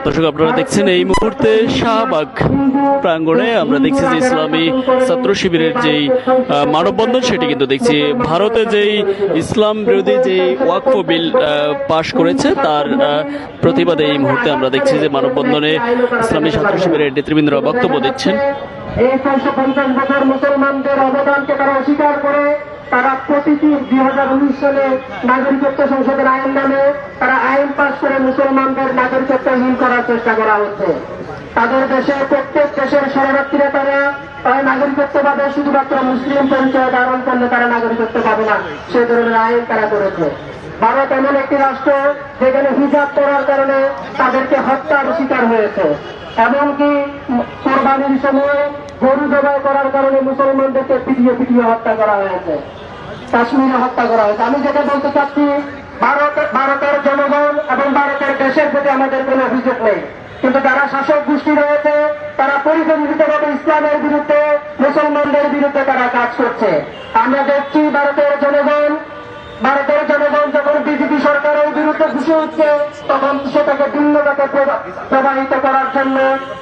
দর্শক, আপনারা দেখছেন এই মুহূর্তে শাহবাগ প্রাঙ্গণে আমরা দেখছি যে ইসলামী ছাত্র শিবিরের যেই মানববন্ধন সেটি কিন্তু দেখছি। ভারতে যেই ইসলাম বিরোধী যে ওয়াকফ বিল পাশ করেছে তার প্রতিবাদে এই মুহূর্তে আমরা দেখছি যে মানববন্ধনে ইসলামী ছাত্র শিবিরের নেতৃবৃন্দরা বক্তব্য দিচ্ছেন। এই 450 বছর মুসলমানদের অবদানকে তারা অস্বীকার করে তারা প্রতিটি 2019 সালে নাগরিকত্ব সংশোধন আইন নামে তারা আইন পাস করে মুসলমানদের নাগরিকত্বহীন করার চেষ্টা করা হচ্ছে। তাদের দেশে প্রত্যেক দেশের শরণার্থীরা তারা নাগরিকত্ব পাবে, শুধুমাত্র মুসলিম পরিচয় ধারণ করলে তারা নাগরিকত্ব পাবে না, সে ধরনের আইন তারা করেছে। ভারত এমন একটি রাষ্ট্র যেখানে হিজাব করার কারণে তাদেরকে হত্যার শিকার হয়েছে। এমনকি কোরবানির সময় গরু জবাই করার কারণে মুসলমানদেরকে পিটিয়ে পিটিয়ে হত্যা করা হয়েছে, কাশ্মীরে হত্যা করা হয়েছে। আমি যেটা বলতে চাচ্ছি, ভারতের জনগণ এবং ভারতের দেশের প্রতি আমাদের কোনো অভিযোগ নেই, কিন্তু যারা শাসক গোষ্ঠী রয়েছে তারা পরিকল্পিতভাবে ইসলামের বিরুদ্ধে, মুসলমানদের বিরুদ্ধে তারা কাজ করছে। আমরা দেখছি ভারতের জনগণ যখন বিজেপি সরকারের বিরুদ্ধে ঘুষে উঠছে তখন সেটাকে ভিন্নতাকে প্রবাহিত করার জন্য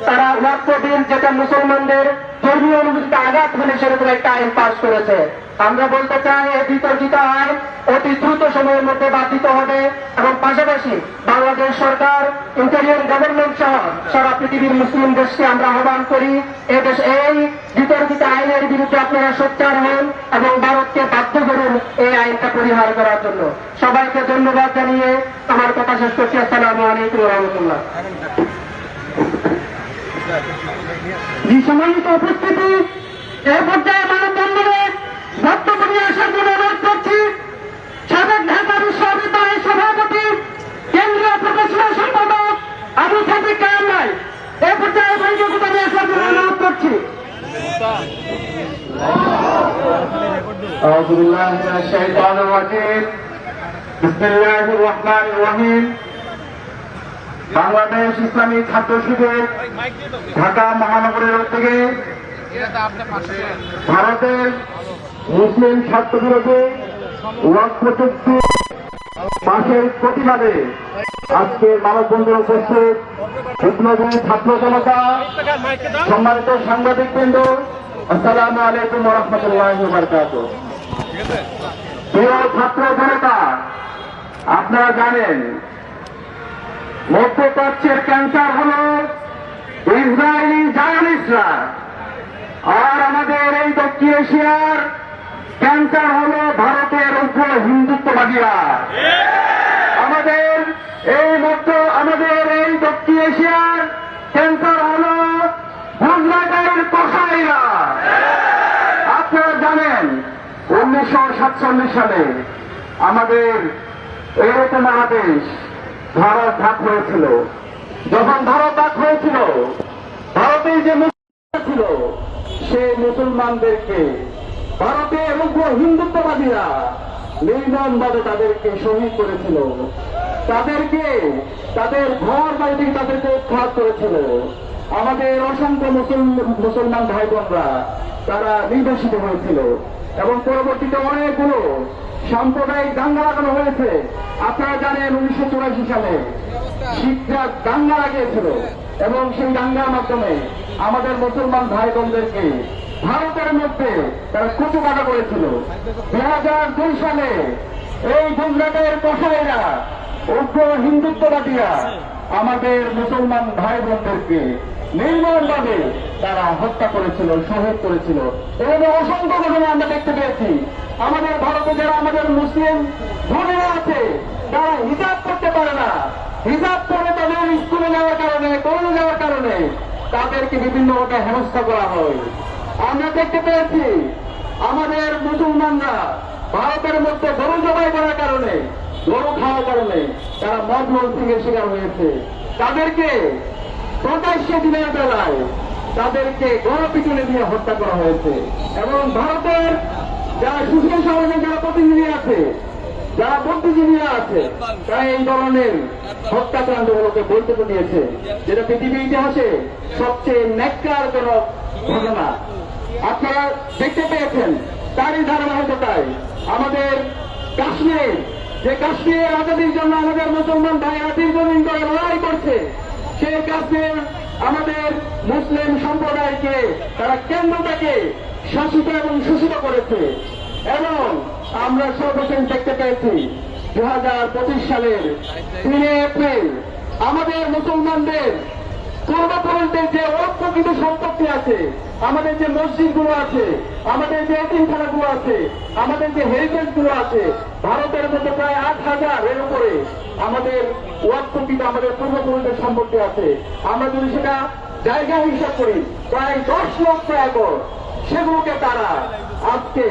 তারা ওয়াকফ বিল, যেটা মুসলমানদের ধর্মীয় অনুভূতিতে আঘাত হলে সেরকম একটা আইন পাশ করেছে। আমরা বলতে চাই এই বিতর্কিত আইন অতি দ্রুত সময়ের মধ্যে বাদ দিতে হবে এবং পাশাপাশি বাংলাদেশ সরকার, ইন্টেরিয়র গভর্নমেন্ট সহ সারা পৃথিবীর মুসলিম দেশকে আমরা আহ্বান করি এই বিতর্কিত আইনের বিরুদ্ধে আপনারা সোচ্চার হন এবং ভারতকে বাধ্য করুন এই আইনটা পরিহার করার জন্য। সবাইকে ধন্যবাদ জানিয়ে আমার কথা শেষ করছি। আসসালামু আলাইকুম ওয়া রাহমাতুল্লাহ। সম্মানিত উপস্থিতি, এই পর্যায়ে মানববন্ধনে বক্তব্য নিয়ে আসার জন্য অনুরোধ করছি সাবেক ঢাকা বিশ্ববিদ্যালয়ের সভাপতি, কেন্দ্রীয় প্রফেসর সম্পাদক আবু সাদিক কায়েম ভাই। এই পর্যায়ে বক্তব্য নিয়ে আসার জন্য অনুরোধ করছি। أعوذ بالله من الشيطان الرجيم بسم الله الرحمن الرحيم বাংলাদেশ ইসলামী ছাত্র শিবির ঢাকা মহানগরের উদ্যোগে ভারতের মুসলিম স্বার্থবিরোধী ওয়াকফ চুক্তি পাশের প্রতিবাদে আজকে মানববন্ধনে উপস্থিত বিপ্লবী ছাত্র জনতা, সম্মানিত সাংবাদিকবৃন্দ, আসসালামু আলাইকুম ওয়া রাহমাতুল্লাহি ওয়া বারাকাতুহু। প্রিয় ছাত্র জনতা, আপনারা জানেন মধ্যপ্রাচ্যের ক্যান্সার হল ইসরায়েলি জায়নিস্টরা, আর আমাদের এই দক্ষিণ এশিয়ার ক্যান্সার হল ভারতের উগ্র হিন্দুত্ববাদীরা। আমাদের এই দক্ষিণ এশিয়ার ক্যান্সার হল গুজরাটের কসাইরা। আপনারা জানেন 1947 সালে আমাদের এরকম মহাদেশ ভারত ভাগ হয়েছিল। যখন ভারত ভাগ হয়েছিল, ভারতের যে মুসলমান ছিল সেই মুসলমানদেরকে ভারতের উগ্র হিন্দুত্ববাদীরা নির্মমভাবে তাদেরকে শহীদ করেছিল, তাদেরকে তাদের ঘর বাড়ি থেকে তাদেরকে উৎখাত করেছিল। আমাদের অসংখ্য মুসলমান ভাই বোনরা তারা নির্বাসিত হয়েছিল এবং পরবর্তীতে অনেকগুলো সাম্প্রদায়িক দাঙ্গা লাগানো হয়েছে। আপনারা জানেন 1984 সালে শিখরা দাঙ্গা লাগিয়েছিল এবং সেই দাঙ্গার মাধ্যমে আমাদের মুসলমান ভাই বোনদেরকে ভারতের মধ্যে তারা কুচকাটা করেছিল। 2002 সালে এই গুজরাটের কসাইরা, উগ্র হিন্দুত্ববাদীরা আমাদের মুসলমান ভাই বোনদেরকে নির্মমভাবে তারা হত্যা করেছিল, শহীদ করেছিল। এবং অসংখ্য ঘটনা আমরা দেখতে পেয়েছি। আমাদের ভারতে যারা আমাদের মুসলিম বোনেরা আছে তারা হিজাব করতে পারে না, হিজাব করে তাদের স্কুলে যাওয়ার কারণে, কলেজে যাওয়ার কারণে তাদেরকে বিভিন্নভাবে হেনস্থা করা হয়। আমরা দেখতে পেয়েছি আমাদের মুসলমানরা ভারতের মধ্যে গরু জবাই করার কারণে, গরু খাওয়ার কারণে তারা মদ মন্ত্রীর শিকার হয়েছে। তাদেরকে প্রকাশ্যে দিনের বেলায় তাদেরকে গণপিটুনি দিয়ে হত্যা করা হয়েছে। এবং ভারতের যারা সুশীল সমাজের যারা প্রতিনিধি আছে, যারা বুদ্ধিজীবীরা আছে, তারা এই ধরনের হত্যাকাণ্ডগুলোকে বৈধতা দিয়েছে, যেটা পৃথিবীর ইতিহাসে সবচেয়ে ন্যাক্কারজনক ঘটনা। আপনারা দেখতে পেয়েছেন তারই ধারাবাহিকতায় আমাদের কাশ্মীর, যে কাশ্মীরের আজাদির জন্য আমাদের মুসলমান ভাইয়েরা দীর্ঘদিন ধরে লড়াই করছে, শেখ হাসিনা আমাদের মুসলিম সম্প্রদায়কে তারা কেন্দ্র থেকে শাসিত এবং শোষিত করেছে এবং আমরা সর্বশেষ দেখতে পেয়েছি 2025 সালের 3 এপ্রিল আমাদের মুসলমানদের পূর্বপুরুষদের যে অপ্রকৃত সম্পত্তি আছে, আমাদের যে মসজিদগুলো আছে, আমাদের যে এতিমখানাগুলো আছে, আমাদের যে হেরিটেজগুলো আছে, ভারতের মধ্যে প্রায় 8,000 এর উপরে আমাদের অপ্রকৃত আমাদের পূর্বপুরুষদের সম্পত্তি আছে। আমরা যদি সেটা জায়গা হিসাব করি প্রায় 10 লক্ষ একর, সেগুলোকে তারা আজকে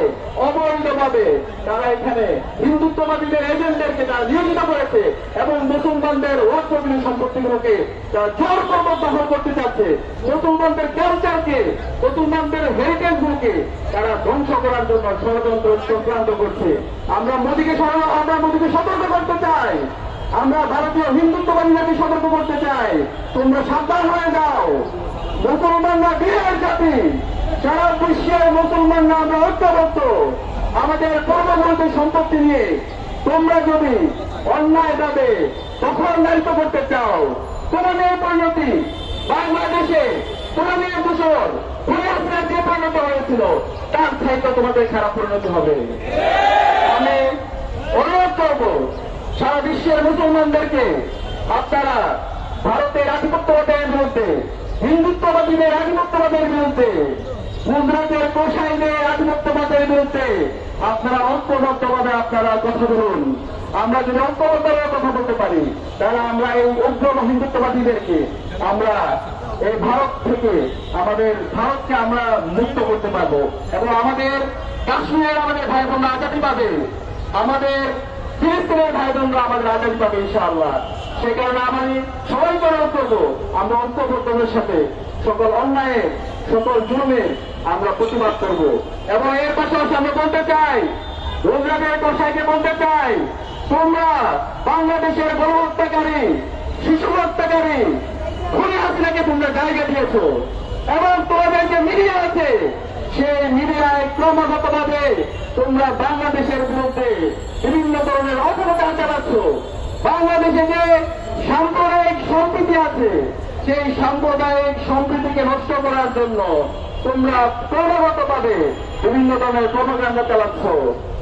অবৈধভাবে তারা এখানে হিন্দুত্ববাদীদের এজেন্টদেরকে তারা নিয়োজিত করেছে এবং মুসলমানদের অপ্রকৃত সম্পত্তিগুলোকে তারা জোরপূর্বক দখল করতে চাচ্ছে। মুসলমানদের কালচারকে, মুসলমানদের হেরিটেজগুলোকে তারা ধ্বংস করার জন্য ষড়যন্ত্র চক্রান্ত করছে। আমরা মোদীকে সতর্ক করতে চাই, আমরা ভারতীয় হিন্দুত্ববাদীদেরকে সতর্ক করতে চাই, তোমরা সাবধান হয়ে যাও। মুসলমানরা বীরের জাতি, সারা বিশ্বের মুসলমানরা আমরা ঐক্যবদ্ধ। আমাদের পূর্বপুরুষদের সম্পত্তি নিয়ে তোমরা যদি অন্যায়ভাবে দখলদারিত্ব করতে চাও, তোমাদের পরিণতি বাংলাদেশে 15 বছর আপনার যে পরিণত হয়েছিল তার চাইতে তোমাদের খারাপ পরিণতি হবে। আমি অনুরোধ করব সারা বিশ্বের মুসলমানদেরকে, আপনারা ভারতের আধিপত্যবাদের বিরুদ্ধে, হিন্দুত্ববাদীদের আধিপত্যবাদের বিরুদ্ধে, গুজরাটের গোসাইদের আধিপত্যবাদের বিরুদ্ধে আপনারা ঐক্যবদ্ধভাবে আপনারা কথা বলুন। আমরা যদি ঐক্যবদ্ধভাবে কথা বলতে পারি তাহলে আমরা এই উগ্র হিন্দুত্ববাদীদেরকে আমরা এই ভারত থেকে ভারতকে আমরা মুক্ত করতে পারবো এবং আমাদের কাশ্মীরের আমাদের ভাই বোনরা আজাদি পাবে, আমাদের ফিলিস্তিনের ভাই বোনরা আমাদের আজাদি পাবে ইনশাআল্লাহ। সেই কারণে আমি সবাইকে অনুরোধ করবো আমরা ঐক্যবদ্ধের সাথে সকল অন্যায়ের, সকল জুলুমের আমরা প্রতিবাদ করব এবং এর পাশাপাশি আমরা বলতে চাই, গুজরাটের গোসাইকে বলতে চাই, তোমরা বাংলাদেশের গণহত্যাকারী, শিশু হত্যাকারী খুনি হাসিনাকে তোমরা জায়গা দিয়েছ এবং তোমাদের যে মিডিয়া আছে সেই মিডিয়ায় ক্রমাগতভাবে তোমরা বাংলাদেশের বিরুদ্ধে বিভিন্ন ধরনের অপপ্রচার চালাচ্ছ। বাংলাদেশে যে সাম্প্রদায়িক সম্প্রীতি আছে সেই সাম্প্রদায়িক সম্প্রীতিকে নষ্ট করার জন্য তোমরা ক্রমাগতভাবে বিভিন্ন ধরনের প্রপাগান্ডা চালাচ্ছ।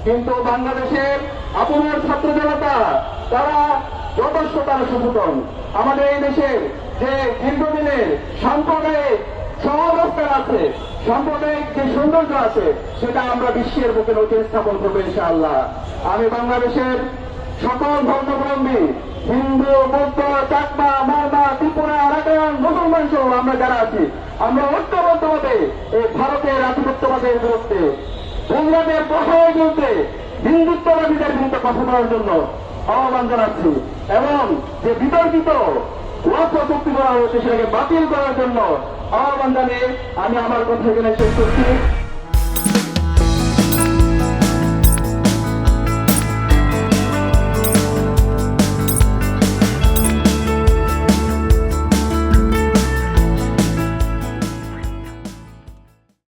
কিন্তু বাংলাদেশের আপনার ছাত্র জনতা তারা যথেষ্ট তারা সচেতন। আমাদের এই দেশের যে দীর্ঘদিনের সাম্প্রদায়িক সহাবস্থান আছে, সাম্প্রদায়িক যে সৌন্দর্য আছে সেটা আমরা বিশ্বের বুকে নতুন স্থাপন করবো ইনশাআল্লাহ। আমি বাংলাদেশের সকল ধর্মাবলম্বী হিন্দু, বৌদ্ধ, চাকমা, মারমা, ত্রিপুরা, রাখাইন, মুসলমান সহ আমরা যারা আছি আমরা ঐক্যবদ্ধভাবে এই ভারতের আধিপত্যবাদের বিরুদ্ধে, বাংলাদেশের প্রসারের বিরুদ্ধে, হিন্দুত্ববাদীদের বিরুদ্ধে কথা বলার জন্য আহ্বান জানাচ্ছি এবং যে বিতর্কিত ওয়াক্ফ চুক্তি করা হয়েছে সেটাকে বাতিল করার জন্য আহ্বান জানিয়ে আমি আমার কথা এখানে শেষ করছি।